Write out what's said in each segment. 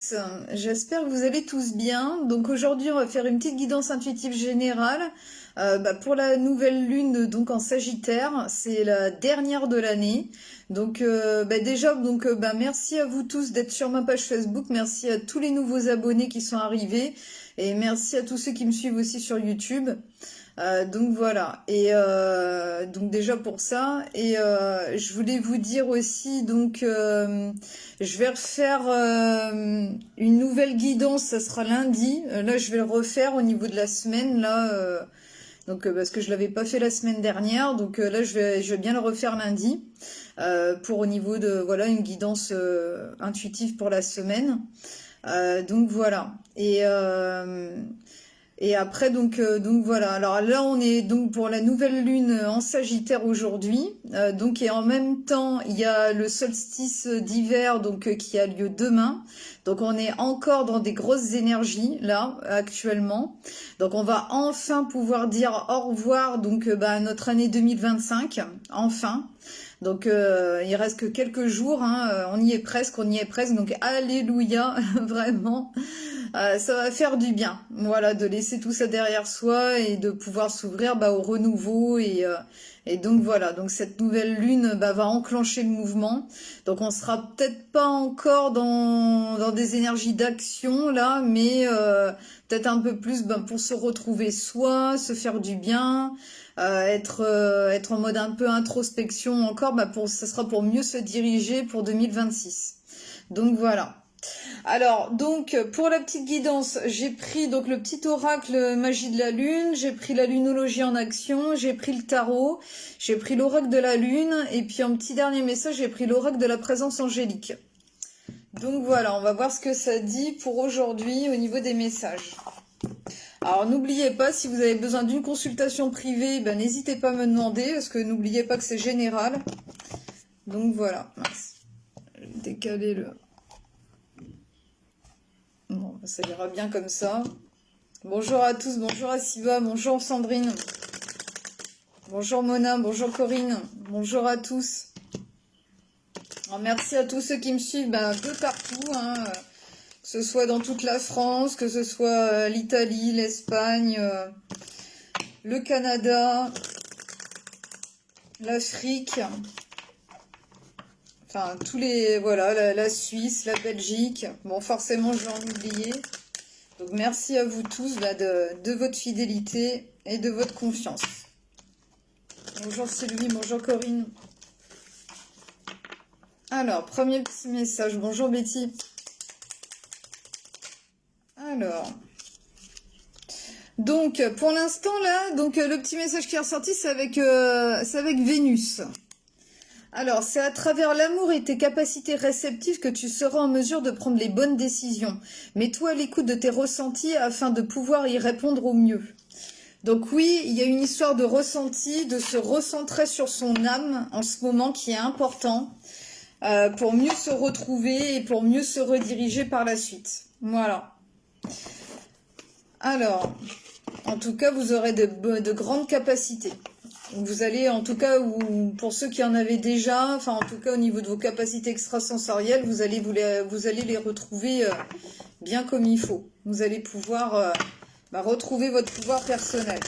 J'espère que vous allez tous bien. Donc aujourd'hui, on va faire une petite guidance intuitive générale pour la nouvelle lune donc en Sagittaire. C'est la dernière de l'année. Donc déjà merci à vous tous d'être sur ma page Facebook. Merci à tous les nouveaux abonnés qui sont arrivés et merci à tous ceux qui me suivent aussi sur YouTube. Donc voilà, et donc déjà pour ça, et je voulais vous dire aussi, je vais refaire une nouvelle guidance, ça sera lundi. Là je vais le refaire au niveau de la semaine, là, parce que je l'avais pas fait la semaine dernière, donc là je vais bien le refaire lundi, pour au niveau de, voilà, une guidance intuitive pour la semaine. Donc voilà, et après, donc voilà. Alors là, on est donc pour la nouvelle lune en Sagittaire aujourd'hui. Et en même temps, il y a le solstice d'hiver qui a lieu demain. Donc on est encore dans des grosses énergies là actuellement. Donc on va enfin pouvoir dire au revoir à notre année 2025. Enfin. Donc il reste que quelques jours, hein, on y est presque. Donc alléluia, vraiment. Ça va faire du bien, voilà, de laisser tout ça derrière soi et de pouvoir s'ouvrir au renouveau et donc voilà, donc cette nouvelle lune va enclencher le mouvement. Donc on sera peut-être pas encore dans des énergies d'action là, mais peut-être un peu plus pour se retrouver soi, se faire du bien, être en mode un peu introspection encore, ça sera pour mieux se diriger pour 2026. Donc voilà. Alors, pour la petite guidance, j'ai pris le petit oracle magie de la lune, j'ai pris la lunologie en action, j'ai pris le tarot, j'ai pris l'oracle de la lune, et puis en petit dernier message, j'ai pris l'oracle de la présence angélique. Donc voilà, on va voir ce que ça dit pour aujourd'hui au niveau des messages. Alors n'oubliez pas, si vous avez besoin d'une consultation privée, n'hésitez pas à me demander, parce que n'oubliez pas que c'est général. Donc voilà, mince. Je vais décaler le... Bon, ça ira bien comme ça. Bonjour à tous, bonjour à Siva, bonjour Sandrine. Bonjour Mona, bonjour Corinne, bonjour à tous. Alors, merci à tous ceux qui me suivent un peu partout, hein, que ce soit dans toute la France, que ce soit l'Italie, l'Espagne, le Canada, l'Afrique, enfin tous les, voilà, la Suisse, la Belgique. Bon, forcément je vais en oublier. Donc merci à vous tous de votre fidélité et de votre confiance. Bonjour Sylvie, bonjour Corinne. Alors, premier petit message. Bonjour Betty. Alors, donc pour l'instant là, le petit message qui est ressorti, c'est avec Vénus. Alors, c'est à travers l'amour et tes capacités réceptives que tu seras en mesure de prendre les bonnes décisions. Mets-toi à l'écoute de tes ressentis afin de pouvoir y répondre au mieux. Donc oui, il y a une histoire de ressenti, de se recentrer sur son âme en ce moment qui est important pour mieux se retrouver et pour mieux se rediriger par la suite. Voilà. Alors, en tout cas, vous aurez de grandes capacités. Vous allez, en tout cas, ou pour ceux qui en avaient déjà, enfin en tout cas au niveau de vos capacités extrasensorielles, vous allez les retrouver bien comme il faut. Vous allez pouvoir retrouver votre pouvoir personnel.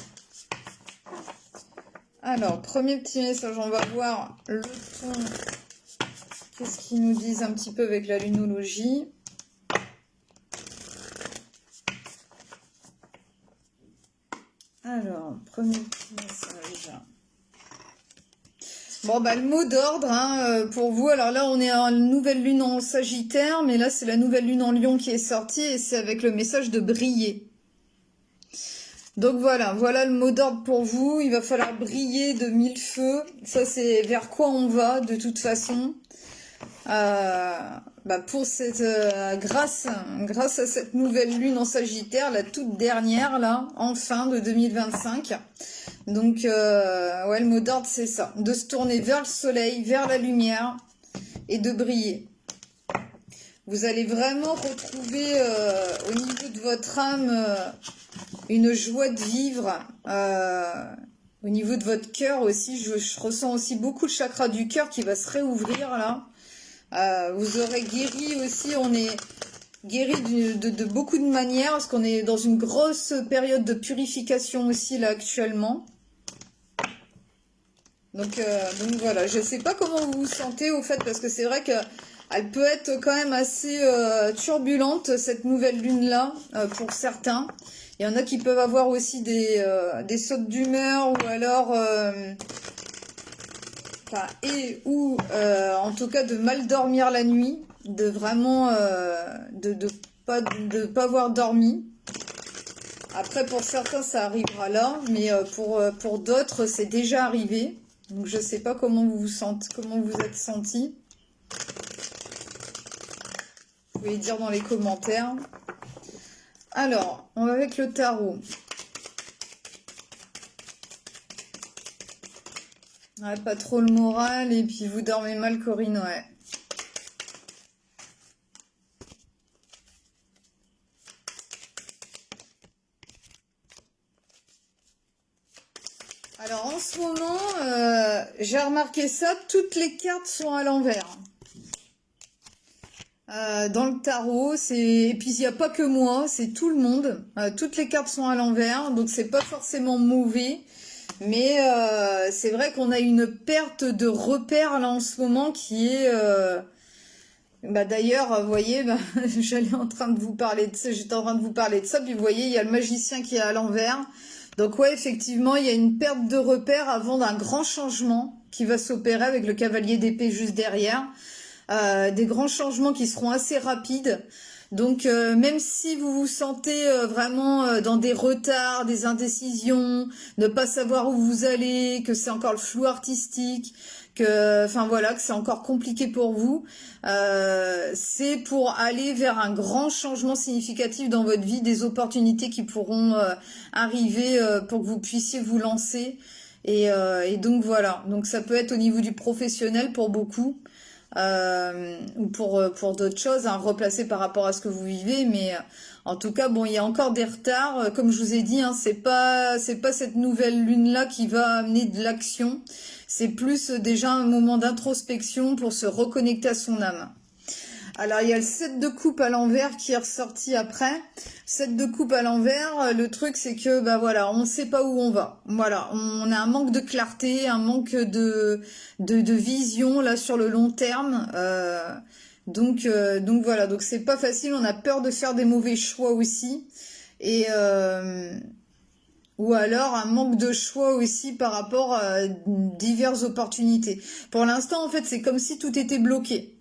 Alors, premier petit message, on va voir le ton. Qu'est-ce qu'ils nous disent un petit peu avec la lunologie? Alors, premier petit message. Bon, le mot d'ordre pour vous. Alors là, on est en nouvelle lune en Sagittaire, mais là, c'est la nouvelle lune en Lion qui est sortie et c'est avec le message de briller. Donc voilà le mot d'ordre pour vous. Il va falloir briller de mille feux. Ça, c'est vers quoi on va de toute façon. Pour cette grâce à cette nouvelle lune en Sagittaire, la toute dernière là, en fin de 2025. Donc le mot d'ordre c'est ça, de se tourner vers le soleil, vers la lumière et de briller. Vous allez vraiment retrouver au niveau de votre âme une joie de vivre. Au niveau de votre cœur aussi, je ressens aussi beaucoup le chakra du cœur qui va se réouvrir là. Vous aurez guéri aussi, guéri de beaucoup de manières, parce qu'on est dans une grosse période de purification aussi là actuellement. Donc voilà, je sais pas comment vous vous sentez au fait, parce que c'est vrai que elle peut être quand même assez turbulente, cette nouvelle lune-là, pour certains. Il y en a qui peuvent avoir aussi des sautes d'humeur, ou alors, enfin, ou en tout cas de mal dormir la nuit, de vraiment, de pas avoir dormi. Après, pour certains, ça arrivera là, mais pour d'autres, c'est déjà arrivé. Donc, je sais pas comment vous vous sentez, comment vous êtes senti. Vous pouvez dire dans les commentaires. Alors, on va avec le tarot. Ouais, pas trop le moral, et puis vous dormez mal, Corinne, ouais. Alors, en ce moment, j'ai remarqué ça, toutes les cartes sont à l'envers. Dans le tarot, et puis il n'y a pas que moi, c'est tout le monde. Toutes les cartes sont à l'envers, donc c'est pas forcément mauvais, mais c'est vrai qu'on a une perte de repères là en ce moment qui est. D'ailleurs, vous voyez, j'étais en train de vous parler de ça, puis vous voyez, il y a le magicien qui est à l'envers. Donc ouais, effectivement, il y a une perte de repères avant d'un grand changement qui va s'opérer avec le cavalier d'épée juste derrière. Des grands changements qui seront assez rapides. Donc même si vous vous sentez vraiment dans des retards, des indécisions, ne pas savoir où vous allez, que c'est encore le flou artistique, enfin voilà, que c'est encore compliqué pour vous, c'est pour aller vers un grand changement significatif dans votre vie, des opportunités qui pourront arriver pour que vous puissiez vous lancer. Et donc voilà, donc ça peut être au niveau du professionnel pour beaucoup. Ou pour d'autres choses, hein, replacer par rapport à ce que vous vivez, mais en tout cas, bon, il y a encore des retards. Comme je vous ai dit, hein, c'est pas cette nouvelle lune-là qui va amener de l'action. C'est plus déjà un moment d'introspection pour se reconnecter à son âme. Alors, il y a le 7 de coupe à l'envers qui est ressorti après. 7 de coupe à l'envers, le truc c'est que, voilà, on ne sait pas où on va. Voilà, on a un manque de clarté, un manque de vision, là, sur le long terme. Donc voilà, donc c'est pas facile, on a peur de faire des mauvais choix aussi. Et... ou alors un manque de choix aussi par rapport à diverses opportunités. Pour l'instant, en fait, c'est comme si tout était bloqué.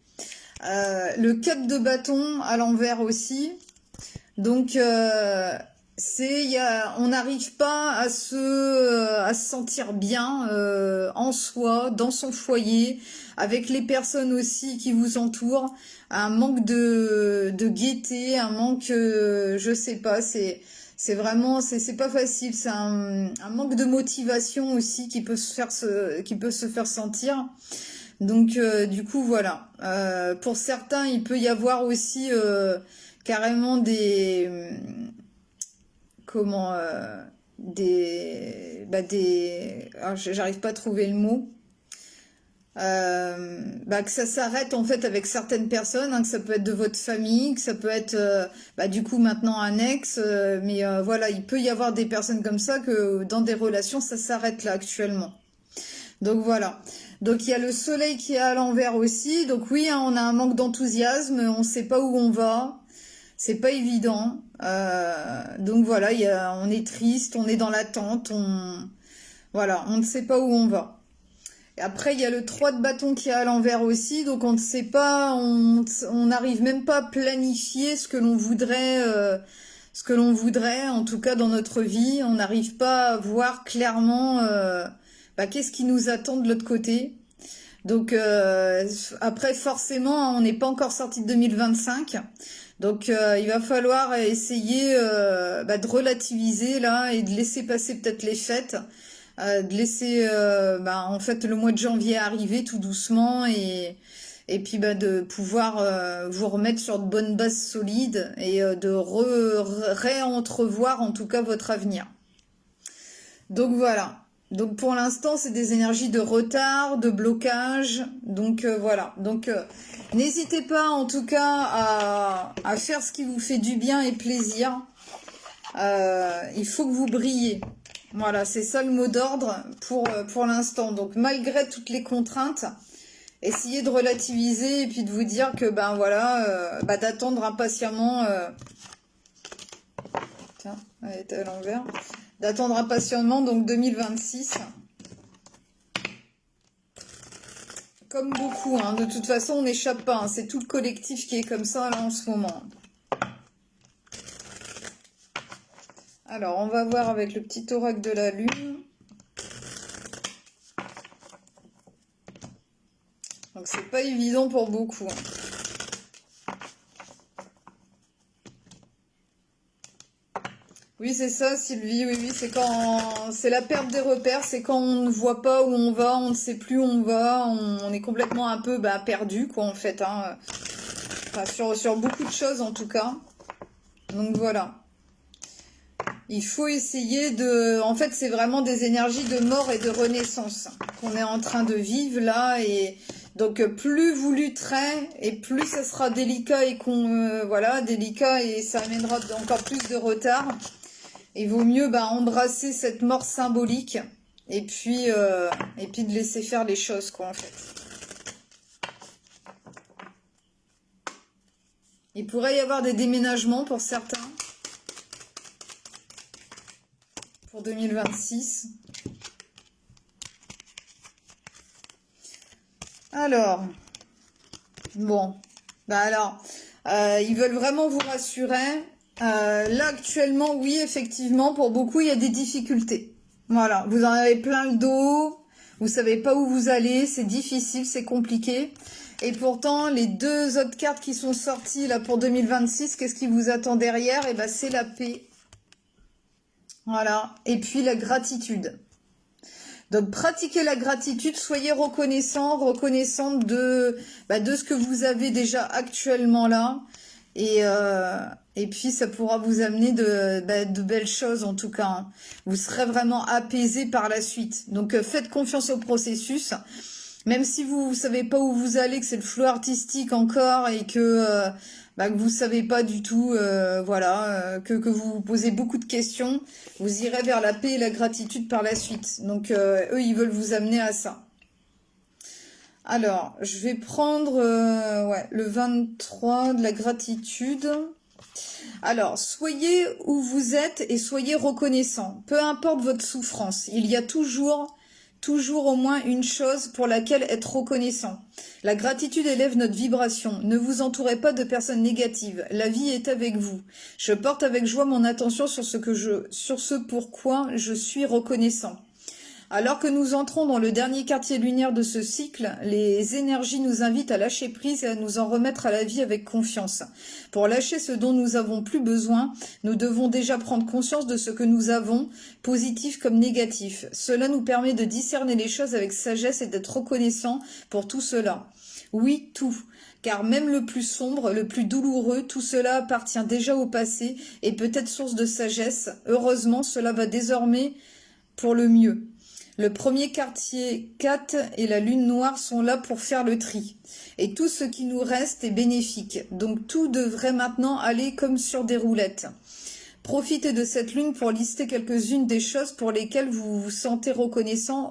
Le 4 de bâton à l'envers aussi. Donc on n'arrive pas à se sentir bien en soi, dans son foyer, avec les personnes aussi qui vous entourent. Un manque de gaieté, un manque, je sais pas, c'est vraiment, c'est pas facile. C'est un manque de motivation aussi qui peut se faire sentir. Donc du coup voilà. Pour certains, il peut y avoir aussi carrément j'arrive pas à trouver le mot. Que ça s'arrête en fait avec certaines personnes, hein, que ça peut être de votre famille, que ça peut être du coup maintenant un ex, mais voilà, il peut y avoir des personnes comme ça que dans des relations ça s'arrête là actuellement. Donc voilà. Donc il y a le soleil qui est à l'envers aussi. Donc oui, hein, on a un manque d'enthousiasme, on sait pas où on va. C'est pas évident. Donc voilà, on est triste, on est dans l'attente, voilà, on ne sait pas où on va. Et après, il y a le 3 de bâton qui est à l'envers aussi, donc on ne sait pas, on n'arrive même pas à planifier ce que l'on voudrait, en tout cas dans notre vie. On n'arrive pas à voir clairement qu'est-ce qui nous attend de l'autre côté. Donc après, forcément, on n'est pas encore sorti de 2025. Donc il va falloir essayer de relativiser là et de laisser passer peut-être les fêtes, de laisser en fait le mois de janvier arriver tout doucement et puis de pouvoir vous remettre sur de bonnes bases solides et de réentrevoir en tout cas votre avenir. Donc voilà. Donc pour l'instant, c'est des énergies de retard, de blocage. Donc voilà. Donc n'hésitez pas en tout cas à faire ce qui vous fait du bien et plaisir. Il faut que vous brillez. Voilà, c'est ça le mot d'ordre pour l'instant. Donc malgré toutes les contraintes, essayez de relativiser et puis de vous dire que ben voilà, d'attendre impatiemment. Tiens, elle était à l'envers. D'attendre impatiemment donc 2026. Comme beaucoup, hein. De toute façon, on n'échappe pas, hein. C'est tout le collectif qui est comme ça là en ce moment. Alors, on va voir avec le petit oracle de la lune. Donc, c'est pas évident pour beaucoup, hein. Oui, c'est ça, Sylvie. Oui, oui, c'est la perte des repères. C'est quand on ne voit pas où on va, on ne sait plus où on va, on est complètement un peu perdu, quoi, en fait, hein. Enfin, sur beaucoup de choses, en tout cas. Donc, voilà. Il faut essayer de... En fait, c'est vraiment des énergies de mort et de renaissance qu'on est en train de vivre, là, et... Donc plus vous lutterez et plus ça sera délicat et voilà, délicat et ça amènera encore plus de retard. Il vaut mieux embrasser cette mort symbolique et puis de laisser faire les choses, quoi, en fait. Il pourrait y avoir des déménagements pour certains pour 2026. Alors, bon, ils veulent vraiment vous rassurer. Là, actuellement, oui, effectivement, pour beaucoup, il y a des difficultés. Voilà, vous en avez plein le dos, vous savez pas où vous allez, c'est difficile, c'est compliqué. Et pourtant, les deux autres cartes qui sont sorties là pour 2026, qu'est-ce qui vous attend derrière? Eh ben, c'est la paix. Voilà, et puis la gratitude. Donc, pratiquez la gratitude, soyez reconnaissante de ce que vous avez déjà actuellement là. Et puis, ça pourra vous amener de belles choses, en tout cas, hein. Vous serez vraiment apaisé par la suite. Donc, faites confiance au processus. Même si vous savez pas où vous allez, que c'est le flou artistique encore et que vous savez pas du tout, que vous vous posez beaucoup de questions, vous irez vers la paix et la gratitude par la suite. Donc eux, ils veulent vous amener à ça. Alors, je vais prendre le 23 de la gratitude. Alors, soyez où vous êtes et soyez reconnaissant. Peu importe votre souffrance, il y a toujours au moins une chose pour laquelle être reconnaissant. La gratitude élève notre vibration. Ne vous entourez pas de personnes négatives. La vie est avec vous. Je porte avec joie mon attention sur ce pourquoi je suis reconnaissant. Alors que nous entrons dans le dernier quartier lunaire de ce cycle, les énergies nous invitent à lâcher prise et à nous en remettre à la vie avec confiance. Pour lâcher ce dont nous avons plus besoin, nous devons déjà prendre conscience de ce que nous avons, positif comme négatif. Cela nous permet de discerner les choses avec sagesse et d'être reconnaissant pour tout cela. Oui, tout. Car même le plus sombre, le plus douloureux, tout cela appartient déjà au passé et peut être source de sagesse. Heureusement, cela va désormais pour le mieux. Le premier quartier 4 et la lune noire sont là pour faire le tri. Et tout ce qui nous reste est bénéfique. Donc tout devrait maintenant aller comme sur des roulettes. Profitez de cette lune pour lister quelques-unes des choses pour lesquelles vous vous sentez reconnaissant,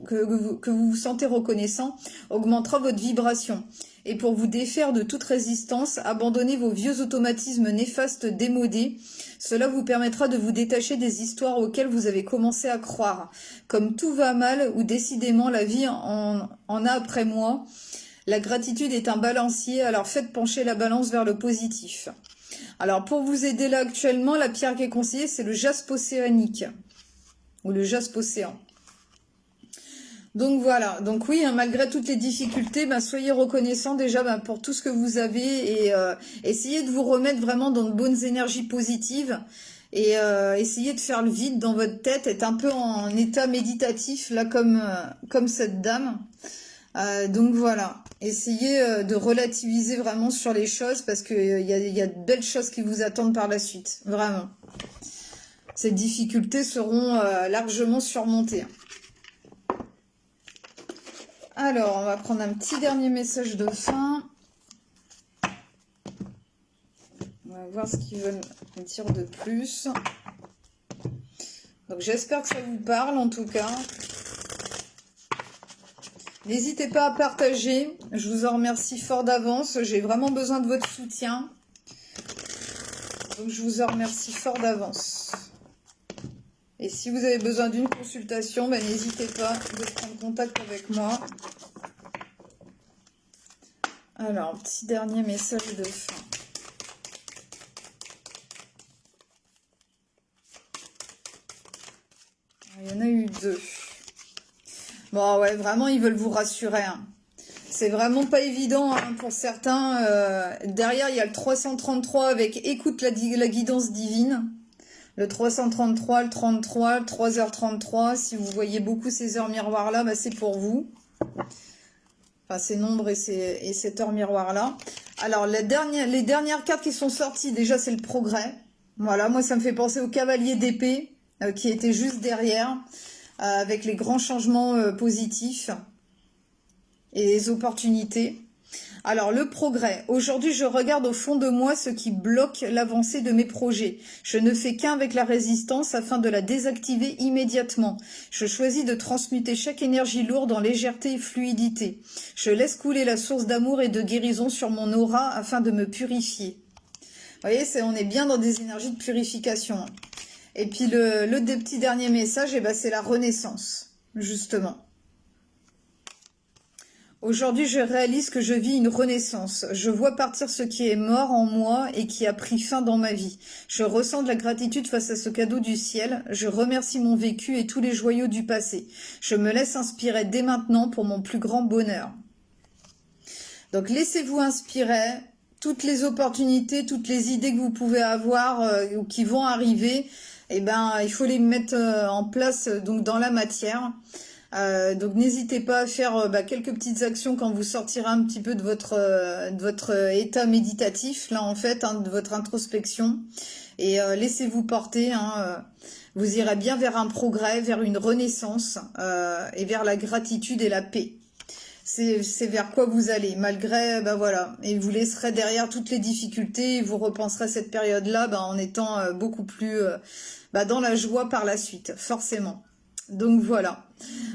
que vous vous sentez reconnaissant, augmentera votre vibration. Et pour vous défaire de toute résistance, abandonnez vos vieux automatismes néfastes démodés. Cela vous permettra de vous détacher des histoires auxquelles vous avez commencé à croire. Comme tout va mal ou décidément la vie en a après moi, la gratitude est un balancier, alors faites pencher la balance vers le positif. Alors pour vous aider là actuellement, la pierre qui est conseillée, c'est le jaspe océanique ou le jaspe océan. Donc voilà, donc oui, hein, malgré toutes les difficultés, soyez reconnaissants déjà pour tout ce que vous avez et essayez de vous remettre vraiment dans de bonnes énergies positives et essayez de faire le vide dans votre tête, être un peu en état méditatif, là comme cette dame. Donc voilà, essayez de relativiser vraiment sur les choses parce qu'il y a de belles choses qui vous attendent par la suite, vraiment. ces difficultés seront largement surmontées. Alors, on va prendre un petit dernier message de fin. On va voir ce qu'ils veulent me dire de plus. Donc, j'espère que ça vous parle, en tout cas. N'hésitez pas à partager. Je vous en remercie fort d'avance. J'ai vraiment besoin de votre soutien. Donc, je vous en remercie fort d'avance. Et si vous avez besoin d'une consultation, ben, n'hésitez pas de prendre contact avec moi. Alors, petit dernier message de fin. Il y en a eu 2. Bon, ouais, vraiment, ils veulent vous rassurer. Hein. C'est vraiment pas évident hein, pour certains. Derrière, il y a le 333 avec « Écoute la guidance divine ». Le 333, le 33, le 3h33. Si vous voyez beaucoup ces heures miroirs-là, bah, c'est pour vous. Enfin, ces nombres et cette heure miroir-là. Alors, les dernières cartes qui sont sorties, déjà, c'est le progrès. Voilà, moi, ça me fait penser au cavalier d'épée qui était juste derrière, avec les grands changements positifs et les opportunités. Alors, le progrès. Aujourd'hui, je regarde au fond de moi ce qui bloque l'avancée de mes projets. Je ne fais qu'un avec la résistance afin de la désactiver immédiatement. Je choisis de transmuter chaque énergie lourde en légèreté et fluidité. Je laisse couler la source d'amour et de guérison sur mon aura afin de me purifier. Vous voyez, on est bien dans des énergies de purification. Et puis, le petit dernier message, eh ben, c'est la renaissance, justement. Aujourd'hui, je réalise que je vis une renaissance. Je vois partir ce qui est mort en moi et qui a pris fin dans ma vie. Je ressens de la gratitude face à ce cadeau du ciel. Je remercie mon vécu et tous les joyaux du passé. Je me laisse inspirer dès maintenant pour mon plus grand bonheur. Donc, laissez-vous inspirer. Toutes les opportunités, toutes les idées que vous pouvez avoir ou qui vont arriver, eh ben, il faut les mettre en place donc dans la matière. Donc n'hésitez pas à faire quelques petites actions quand vous sortirez un petit peu de votre état méditatif, là en fait, hein, de votre introspection. Et laissez-vous porter, hein, vous irez bien vers un progrès, vers une renaissance et vers la gratitude et la paix. C'est vers quoi vous allez, malgré, voilà, et vous laisserez derrière toutes les difficultés et vous repenserez cette période-là en étant beaucoup plus dans la joie par la suite, forcément. Donc voilà.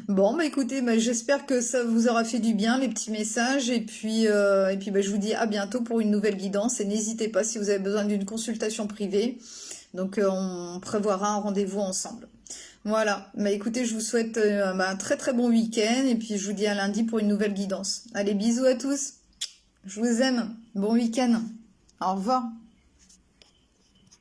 Bon, écoutez, j'espère que ça vous aura fait du bien, les petits messages. Et puis je vous dis à bientôt pour une nouvelle guidance. Et n'hésitez pas si vous avez besoin d'une consultation privée. Donc, on prévoira un rendez-vous ensemble. Voilà. Écoutez, je vous souhaite un très très bon week-end. Et puis, je vous dis à lundi pour une nouvelle guidance. Allez, bisous à tous. Je vous aime. Bon week-end. Au revoir.